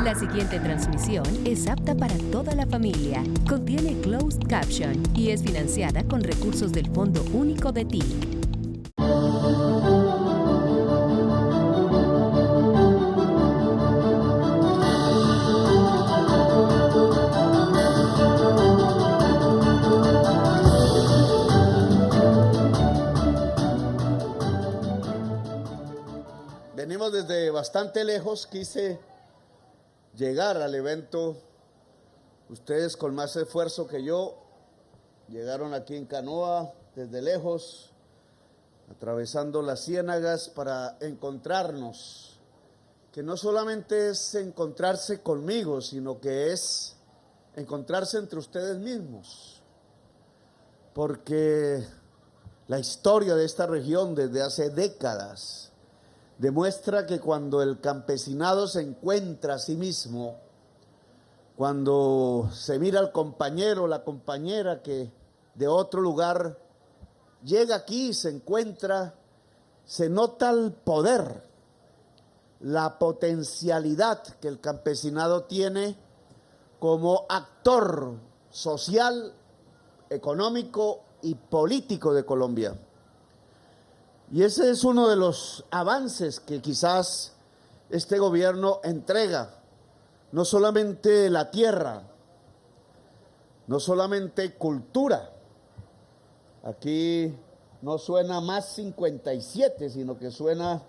La siguiente transmisión es apta para toda la familia. Contiene closed caption y es financiada con recursos del Fondo Único de TIC. Venimos desde bastante lejos, quise llegar al evento. Ustedes con más esfuerzo que yo llegaron aquí en canoa desde lejos, atravesando las ciénagas para encontrarnos, que no solamente es encontrarse conmigo, sino que es encontrarse entre ustedes mismos, porque la historia de esta región desde hace décadas demuestra que cuando el campesinado se encuentra a sí mismo, cuando se mira al compañero, la compañera que de otro lugar llega aquí y se encuentra, se nota el poder, la potencialidad que el campesinado tiene como actor social, económico y político de Colombia. Y ese es uno de los avances que quizás este gobierno entrega. No solamente la tierra, no solamente cultura. Aquí no suena más 57, sino que suena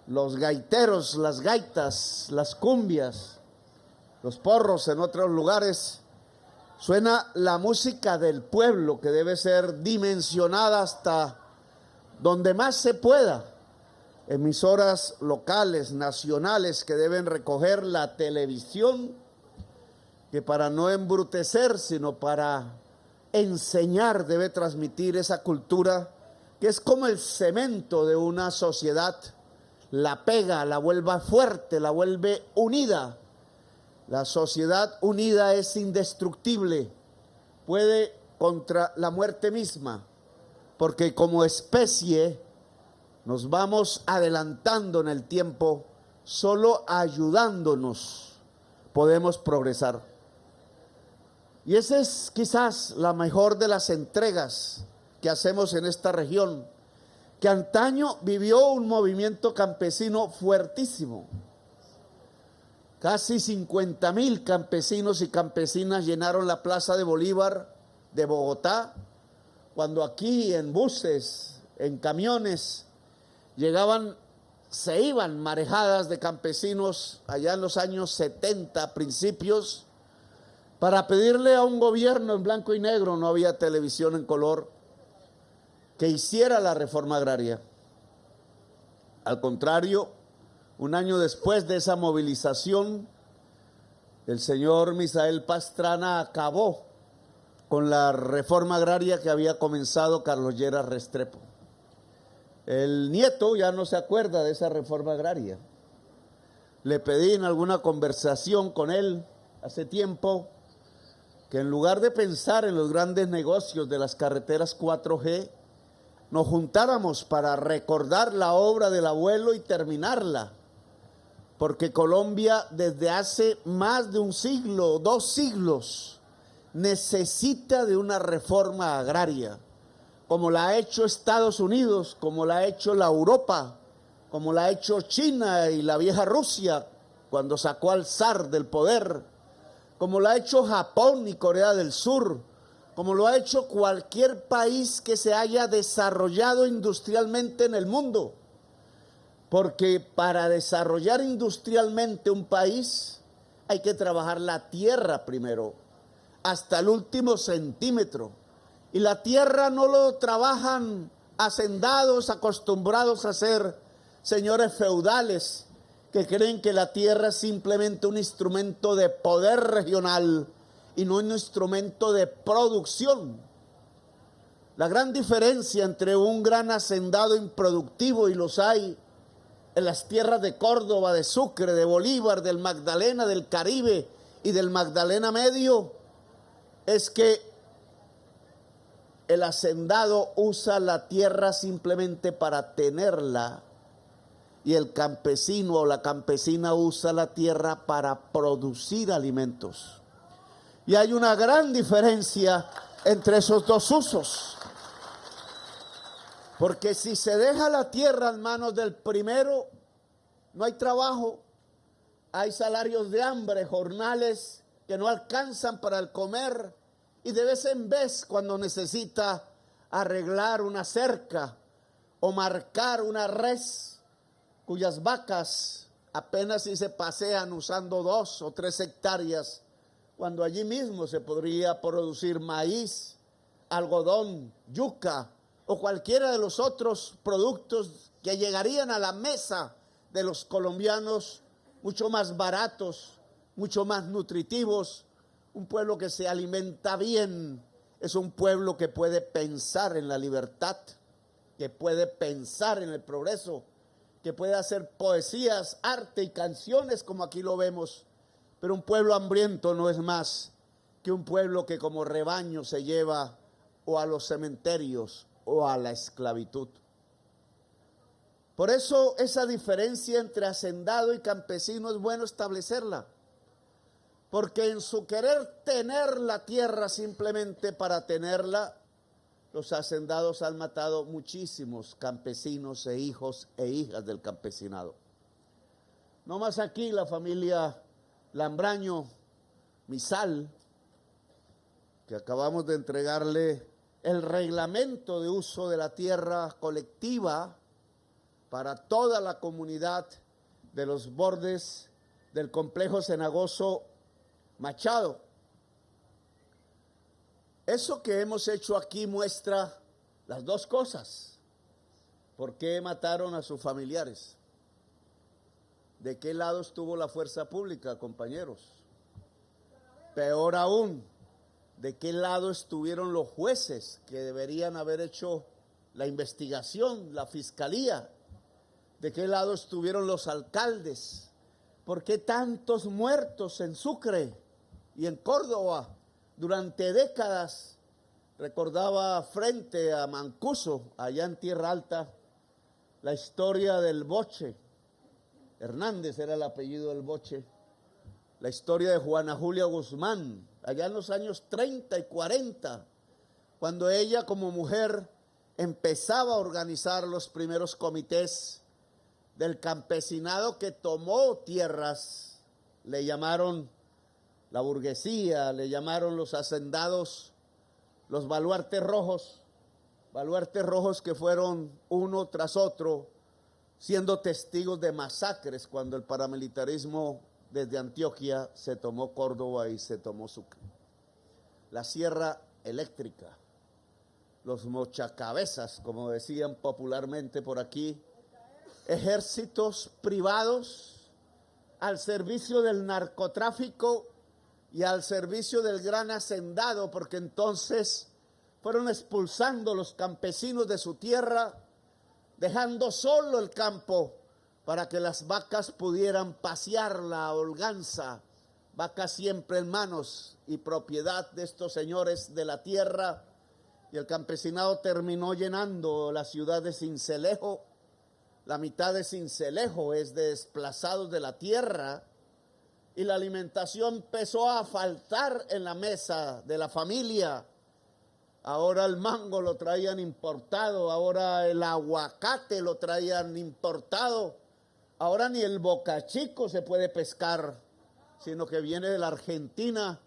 los gaiteros, las gaitas, las cumbias, los porros en otros lugares. Suena la música del pueblo que debe ser dimensionada hasta donde más se pueda, emisoras locales, nacionales que deben recoger la televisión, que para no embrutecer, sino para enseñar debe transmitir esa cultura que es como el cemento de una sociedad, la pega, la vuelve fuerte, la vuelve unida. La sociedad unida es indestructible, puede contra la muerte misma, porque como especie nos vamos adelantando en el tiempo, solo ayudándonos podemos progresar. Y esa es quizás la mejor de las entregas que hacemos en esta región, que antaño vivió un movimiento campesino fuertísimo. Casi 50,000 campesinos y campesinas llenaron la Plaza de Bolívar de Bogotá, cuando aquí en buses, en camiones, se iban marejadas de campesinos allá en los años 70, principios, para pedirle a un gobierno en blanco y negro, no había televisión en color, que hiciera la reforma agraria. Al contrario, un año después de esa movilización, el señor Misael Pastrana acabó con la reforma agraria que había comenzado Carlos Lleras Restrepo. El nieto ya no se acuerda de esa reforma agraria. Le pedí en alguna conversación con él hace tiempo que en lugar de pensar en los grandes negocios de las carreteras 4G, nos juntáramos para recordar la obra del abuelo y terminarla. Porque Colombia desde hace más de un siglo, 2 siglos, necesita de una reforma agraria, como la ha hecho Estados Unidos, como la ha hecho la Europa, como la ha hecho China y la vieja Rusia cuando sacó al zar del poder, como la ha hecho Japón y Corea del Sur, como lo ha hecho cualquier país que se haya desarrollado industrialmente en el mundo. Porque para desarrollar industrialmente un país hay que trabajar la tierra primero, hasta el último centímetro. Y la tierra no lo trabajan hacendados acostumbrados a ser señores feudales que creen que la tierra es simplemente un instrumento de poder regional y no un instrumento de producción. La gran diferencia entre un gran hacendado improductivo, y los hay en las tierras de Córdoba, de Sucre, de Bolívar, del Magdalena, del Caribe y del Magdalena Medio, es que el hacendado usa la tierra simplemente para tenerla y el campesino o la campesina usa la tierra para producir alimentos. Y hay una gran diferencia entre esos dos usos. Porque si se deja la tierra en manos del primero, no hay trabajo, hay salarios de hambre, jornales que no alcanzan para el comer, y de vez en vez, cuando necesita arreglar una cerca o marcar una res, cuyas vacas apenas si se pasean usando 2 o 3 hectáreas, cuando allí mismo se podría producir maíz, algodón, yuca o cualquiera de los otros productos que llegarían a la mesa de los colombianos, mucho más baratos, mucho más nutritivos. Un pueblo que se alimenta bien es un pueblo que puede pensar en la libertad, que puede pensar en el progreso, que puede hacer poesías, arte y canciones como aquí lo vemos. Pero un pueblo hambriento no es más que un pueblo que como rebaño se lleva o a los cementerios o a la esclavitud. Por eso esa diferencia entre hacendado y campesino es bueno establecerla, porque en su querer tener la tierra simplemente para tenerla, los hacendados han matado muchísimos campesinos e hijos e hijas del campesinado. No más aquí la familia Lambraño Misal, que acabamos de entregarle el reglamento de uso de la tierra colectiva para toda la comunidad de los bordes del complejo Cenagoso Machado. Eso que hemos hecho aquí muestra las dos cosas. ¿Por qué mataron a sus familiares? ¿De qué lado estuvo la fuerza pública, compañeros? Peor aún, ¿de qué lado estuvieron los jueces que deberían haber hecho la investigación, la fiscalía? ¿De qué lado estuvieron los alcaldes? ¿Por qué tantos muertos en Sucre y en Córdoba durante décadas? Recordaba frente a Mancuso, allá en Tierra Alta, la historia del Boche. Hernández era el apellido del Boche. La historia de Juana Julia Guzmán, allá en los años 30 y 40, cuando ella como mujer empezaba a organizar los primeros comités del campesinado que tomó tierras. Le llamaron la burguesía, le llamaron los hacendados, los baluartes rojos que fueron uno tras otro siendo testigos de masacres cuando el paramilitarismo desde Antioquia se tomó Córdoba y se tomó Sucre. La sierra eléctrica, los mochacabezas, como decían popularmente por aquí, ejércitos privados al servicio del narcotráfico y al servicio del gran hacendado, porque entonces fueron expulsando los campesinos de su tierra, dejando solo el campo para que las vacas pudieran pasear la holganza, vacas siempre en manos y propiedad de estos señores de la tierra, y el campesinado terminó llenando la ciudad de Sincelejo. La mitad de Sincelejo es de desplazados de la tierra, y la alimentación empezó a faltar en la mesa de la familia. Ahora el mango lo traían importado, ahora el aguacate lo traían importado, ahora ni el bocachico se puede pescar, sino que viene de la Argentina.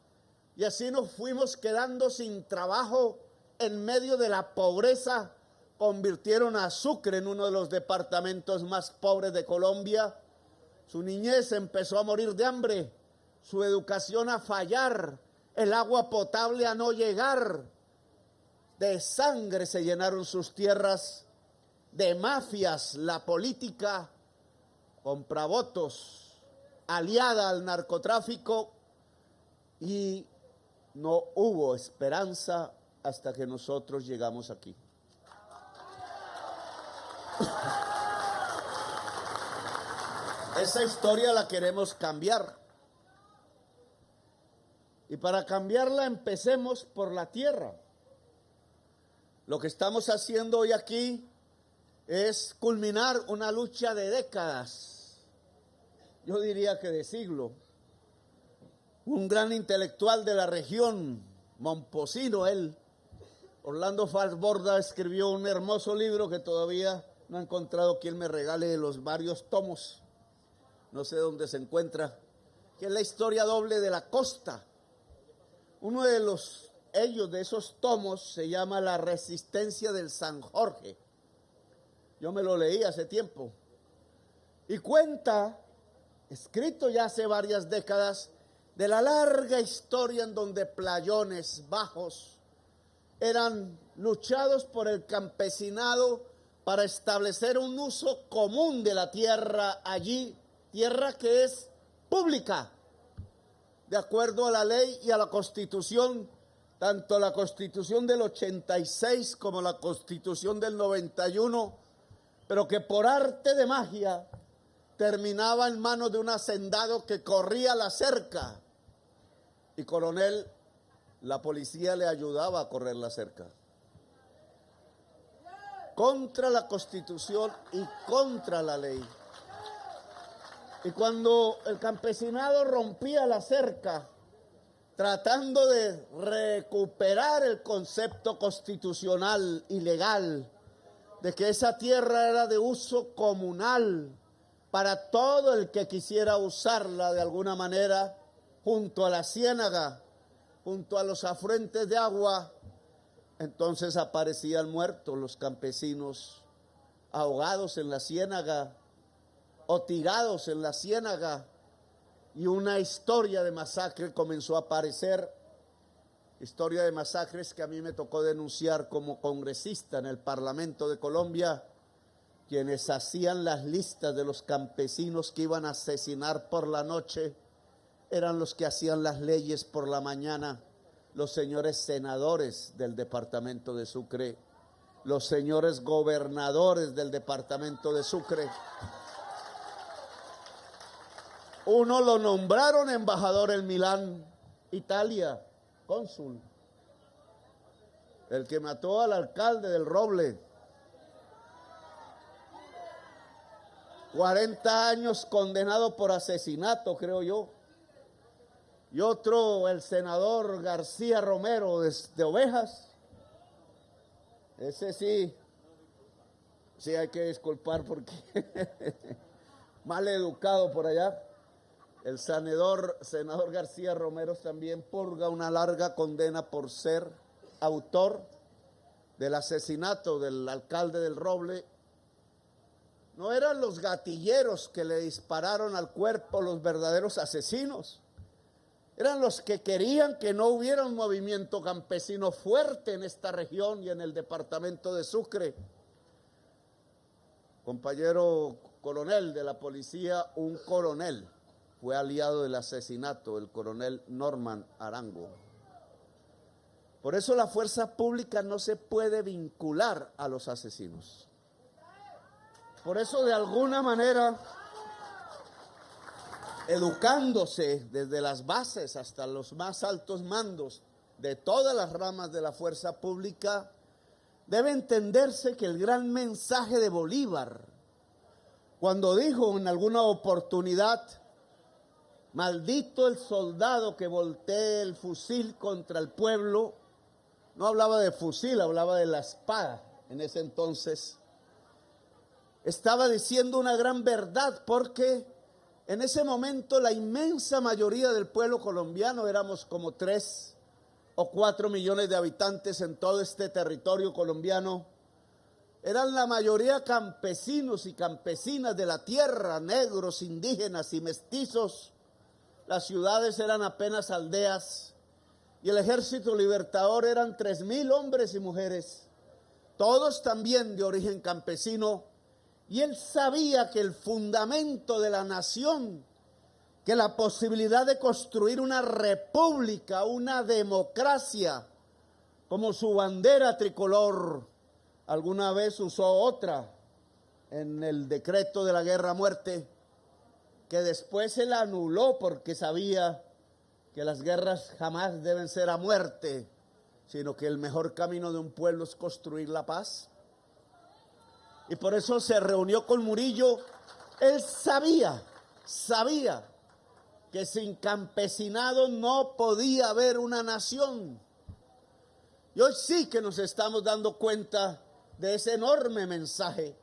Y así nos fuimos quedando sin trabajo en medio de la pobreza. Convirtieron a Sucre en uno de los departamentos más pobres de Colombia. Su niñez empezó a morir de hambre, su educación a fallar, el agua potable a no llegar. De sangre se llenaron sus tierras, de mafias la política, compravotos, aliada al narcotráfico, y no hubo esperanza hasta que nosotros llegamos aquí. Esa historia la queremos cambiar. Y para cambiarla empecemos por la tierra. Lo que estamos haciendo hoy aquí es culminar una lucha de décadas, yo diría que de siglo. Un gran intelectual de la región, momposino él, Orlando Fals Borda, escribió un hermoso libro que todavía no he encontrado quien me regale los varios tomos, no sé dónde se encuentra, que es la historia doble de la costa. Uno de esos tomos se llama La Resistencia del San Jorge. Yo me lo leí hace tiempo. Y cuenta, escrito ya hace varias décadas, de la larga historia en donde playones bajos eran luchados por el campesinado para establecer un uso común de la tierra allí, tierra que es pública, de acuerdo a la ley y a la Constitución, tanto la Constitución del 86 como la Constitución del 91, pero que por arte de magia terminaba en manos de un hacendado que corría la cerca. Y coronel, la policía le ayudaba a correr la cerca. Contra la Constitución y contra la ley. Y cuando el campesinado rompía la cerca, tratando de recuperar el concepto constitucional y legal de que esa tierra era de uso comunal para todo el que quisiera usarla de alguna manera, junto a la ciénaga, junto a los afluentes de agua, entonces aparecían muertos los campesinos, ahogados en la ciénaga o tirados en la ciénaga, y una historia de masacre comenzó a aparecer, historia de masacres que a mí me tocó denunciar como congresista en el Parlamento de Colombia. Quienes hacían las listas de los campesinos que iban a asesinar por la noche eran los que hacían las leyes por la mañana, los señores senadores del departamento de Sucre, los señores gobernadores del departamento de Sucre. Uno lo nombraron embajador en Milán, Italia, cónsul. El que mató al alcalde del Roble. 40 años condenado por asesinato, creo yo. Y otro, el senador García Romero de Ovejas. Ese sí hay que disculpar porque mal educado por allá. El senador García Romero también purga una larga condena por ser autor del asesinato del alcalde del Roble. No eran los gatilleros que le dispararon al cuerpo los verdaderos asesinos. Eran los que querían que no hubiera un movimiento campesino fuerte en esta región y en el departamento de Sucre. Compañero coronel de la policía, un coronel fue aliado del asesinato, el coronel Norman Arango. Por eso la fuerza pública no se puede vincular a los asesinos. Por eso, de alguna manera, educándose desde las bases hasta los más altos mandos de todas las ramas de la fuerza pública, debe entenderse que el gran mensaje de Bolívar, cuando dijo en alguna oportunidad: maldito el soldado que voltee el fusil contra el pueblo, no hablaba de fusil, hablaba de la espada en ese entonces. Estaba diciendo una gran verdad, porque en ese momento la inmensa mayoría del pueblo colombiano, éramos como 3 o 4 millones de habitantes en todo este territorio colombiano, eran la mayoría campesinos y campesinas de la tierra, negros, indígenas y mestizos. Las ciudades eran apenas aldeas y el ejército libertador eran 3.000 hombres y mujeres, todos también de origen campesino. Y él sabía que el fundamento de la nación, que la posibilidad de construir una república, una democracia, como su bandera tricolor, alguna vez usó otra en el decreto de la guerra a muerte, que después él anuló porque sabía que las guerras jamás deben ser a muerte, sino que el mejor camino de un pueblo es construir la paz. y por eso se reunió con Murillo. Él sabía que sin campesinado no podía haber una nación. Y hoy sí que nos estamos dando cuenta de ese enorme mensaje.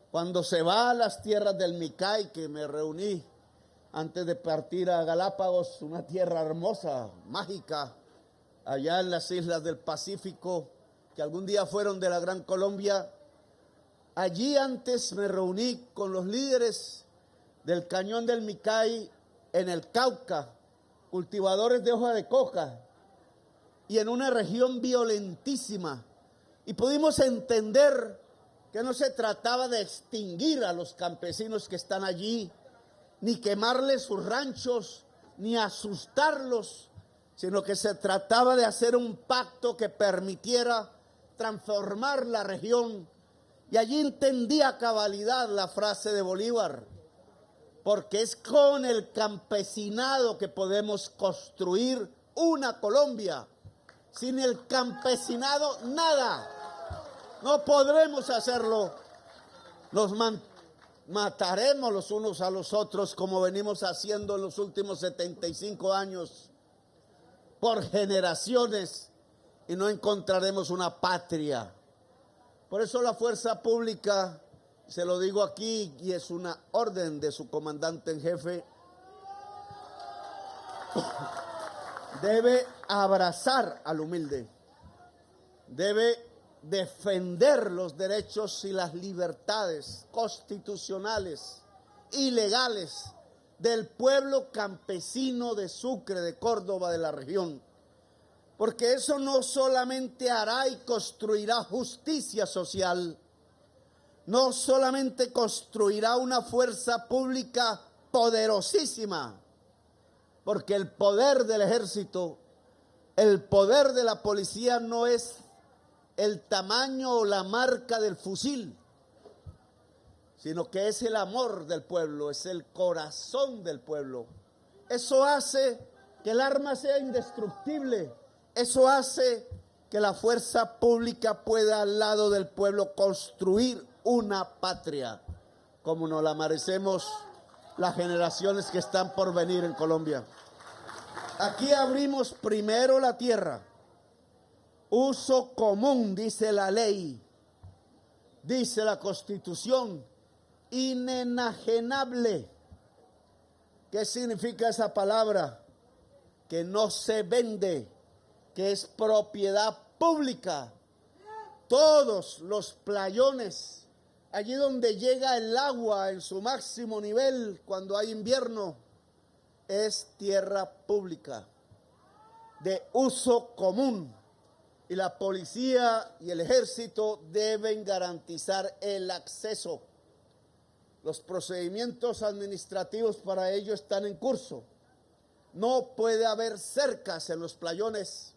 Cuando se va a las tierras del Micay, que me reuní antes de partir a Galápagos, una tierra hermosa, mágica, allá en las islas del Pacífico, que algún día fueron de la Gran Colombia. Allí antes me reuní con los líderes del Cañón del Micay en el Cauca, cultivadores de hoja de coca, y en una región violentísima. Y pudimos entender que no se trataba de extinguir a los campesinos que están allí, ni quemarles sus ranchos, ni asustarlos, sino que se trataba de hacer un pacto que permitiera transformar la región. Y allí entendí a cabalidad la frase de Bolívar, porque es con el campesinado que podemos construir una Colombia. Sin el campesinado, nada. No podremos hacerlo. Nos mataremos los unos a los otros como venimos haciendo en los últimos 75 años, por generaciones, y no encontraremos una patria. Por eso la fuerza pública, se lo digo aquí, y es una orden de su comandante en jefe, debe abrazar al humilde, debe defender los derechos y las libertades constitucionales y legales del pueblo campesino de Sucre, de Córdoba, de la región. Porque eso no solamente hará y construirá justicia social, no solamente construirá una fuerza pública poderosísima, porque el poder del ejército, el poder de la policía no es el tamaño o la marca del fusil, sino que es el amor del pueblo, es el corazón del pueblo. Eso hace que el arma sea indestructible, eso hace que la fuerza pública pueda al lado del pueblo construir una patria, como nos la merecemos las generaciones que están por venir en Colombia. Aquí abrimos primero la tierra. Uso común, dice la ley, dice la Constitución, inenajenable. ¿Qué significa esa palabra? Que no se vende, que es propiedad pública. Todos los playones, allí donde llega el agua en su máximo nivel cuando hay invierno, es tierra pública, de uso común. Y la policía y el ejército deben garantizar el acceso. Los procedimientos administrativos para ello están en curso. No puede haber cercas en los playones.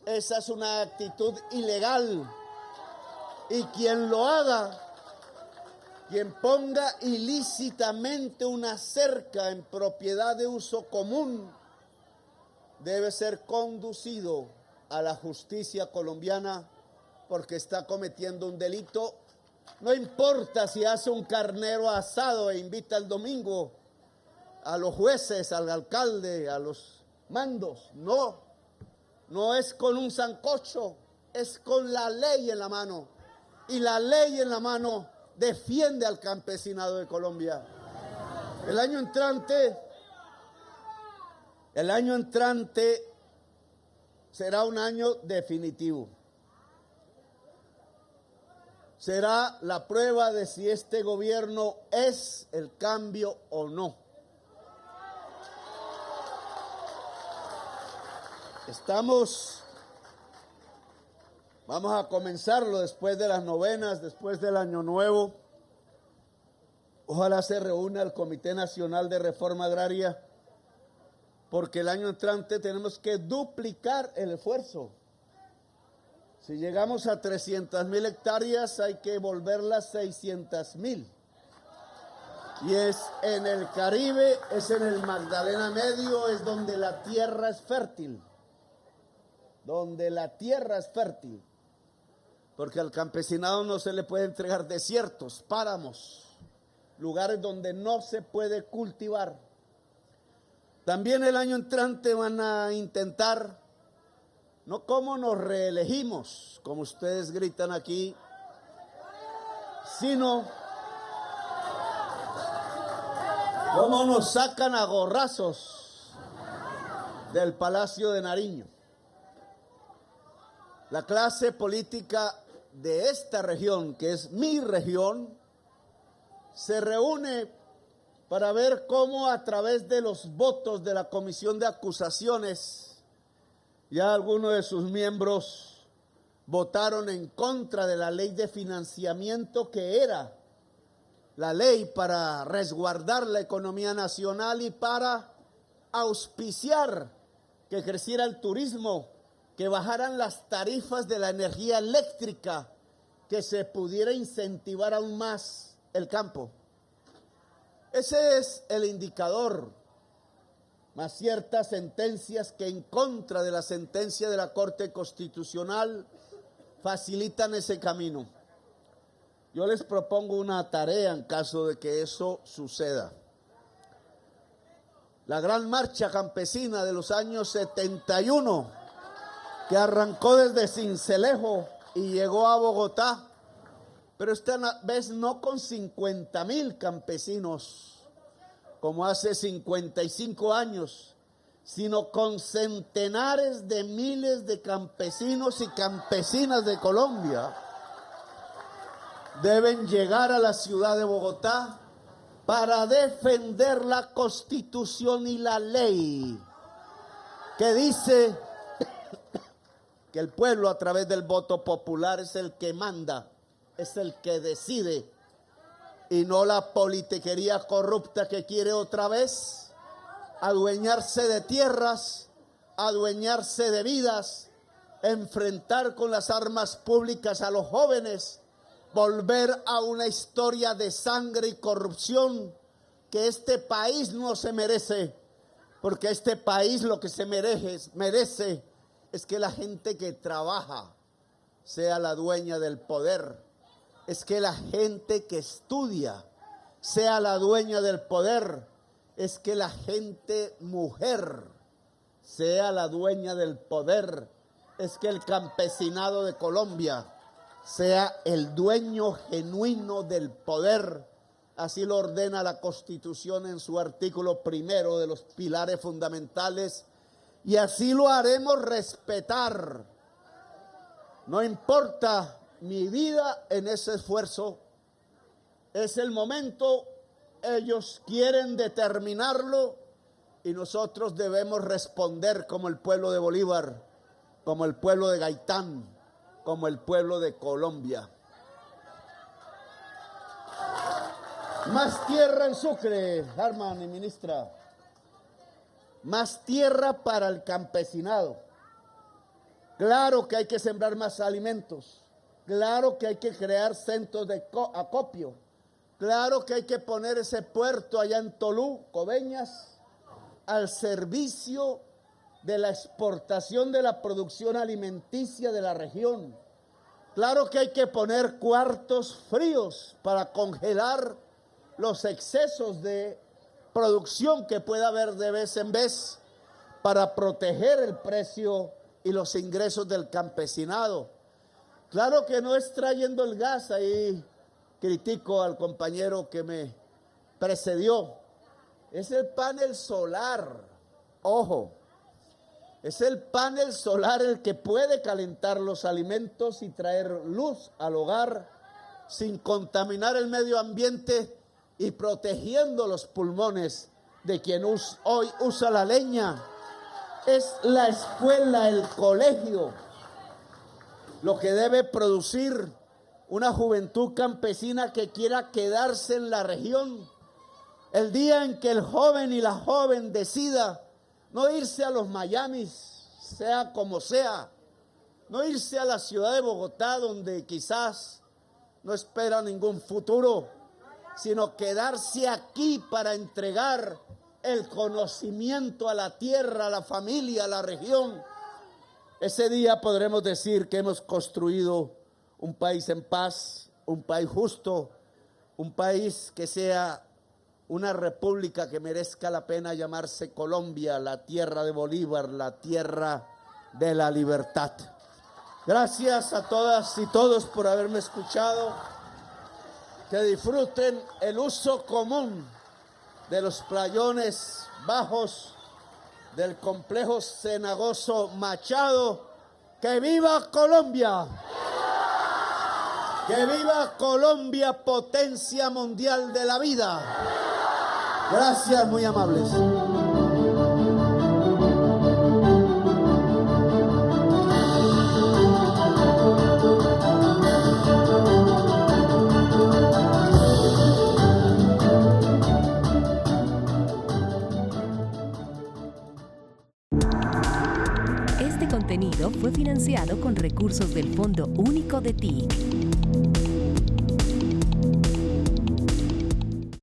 Esa es una actitud ilegal. Y quien lo haga, quien ponga ilícitamente una cerca en propiedad de uso común, debe ser conducido a la justicia colombiana porque está cometiendo un delito. No importa si hace un carnero asado e invita el domingo a los jueces, al alcalde, a los mandos. No es con un sancocho, es con la ley en la mano. Y la ley en la mano defiende al campesinado de Colombia. El año entrante será un año definitivo. Será la prueba de si este gobierno es el cambio o no. Vamos a comenzarlo después de las novenas, después del Año Nuevo. Ojalá se reúna el Comité Nacional de Reforma Agraria, porque el año entrante tenemos que duplicar el esfuerzo. Si llegamos a 300.000 hectáreas, hay que volverlas 600.000. Y es en el Caribe, es en el Magdalena Medio, es donde la tierra es fértil. Donde la tierra es fértil. porque al campesinado no se le puede entregar desiertos, páramos, lugares donde no se puede cultivar. También el año entrante van a intentar, no cómo nos reelegimos, como ustedes gritan aquí, sino cómo nos sacan a gorrazos del Palacio de Nariño. La clase política de esta región, que es mi región, se reúne para ver cómo a través de los votos de la Comisión de Acusaciones, ya algunos de sus miembros votaron en contra de la ley de financiamiento, que era la ley para resguardar la economía nacional y para auspiciar que creciera el turismo, que bajaran las tarifas de la energía eléctrica, que se pudiera incentivar aún más el campo. Ese es el indicador, más ciertas sentencias que en contra de la sentencia de la Corte Constitucional facilitan ese camino. Yo les propongo una tarea en caso de que eso suceda. La gran marcha campesina de los años 71, que arrancó desde Sincelejo y llegó a Bogotá, pero esta vez no con 50,000 campesinos, como hace 55 años, sino con centenares de miles de campesinos y campesinas de Colombia, deben llegar a la ciudad de Bogotá para defender la Constitución y la ley, que dice que el pueblo a través del voto popular es el que manda, es el que decide, y no la politiquería corrupta que quiere otra vez adueñarse de tierras, adueñarse de vidas, enfrentar con las armas públicas a los jóvenes, volver a una historia de sangre y corrupción que este país no se merece, porque este país lo que se merece es que la gente que trabaja sea la dueña del poder, es que la gente que estudia sea la dueña del poder, es que la gente mujer sea la dueña del poder, es que el campesinado de Colombia sea el dueño genuino del poder. Así lo ordena la Constitución en su artículo primero de los pilares fundamentales, y así lo haremos respetar. No importa mi vida en ese esfuerzo, es el momento, ellos quieren determinarlo y nosotros debemos responder como el pueblo de Bolívar, como el pueblo de Gaitán, como el pueblo de Colombia. Más tierra en Sucre, Harman y ministra. Más tierra para el campesinado. Claro que hay que sembrar más alimentos. Claro que hay que crear centros de acopio. Claro que hay que poner ese puerto allá en Tolú, Coveñas, al servicio de la exportación de la producción alimenticia de la región. Claro que hay que poner cuartos fríos para congelar los excesos de producción que pueda haber de vez en vez, para proteger el precio y los ingresos del campesinado. Claro que no es trayendo el gas, ahí critico al compañero que me precedió, es el panel solar, ojo, es el panel solar el que puede calentar los alimentos y traer luz al hogar sin contaminar el medio ambiente y protegiendo los pulmones de quien hoy usa la leña. Es la escuela, el colegio, lo que debe producir una juventud campesina que quiera quedarse en la región. El día en que el joven y la joven decida no irse a los Miamis, sea como sea, no irse a la ciudad de Bogotá, donde quizás no espera ningún futuro, sino quedarse aquí para entregar el conocimiento a la tierra, a la familia, a la región. Ese día podremos decir que hemos construido un país en paz, un país justo, un país que sea una república que merezca la pena llamarse Colombia, la tierra de Bolívar, la tierra de la libertad. Gracias a todas y todos por haberme escuchado. Que disfruten el uso común de los playones bajos del complejo cenagoso Machado. ¡Que viva Colombia! ¡Que viva Colombia, potencia mundial de la vida! Gracias, muy amables. Este contenido fue financiado con recursos del Fondo Único de TIC.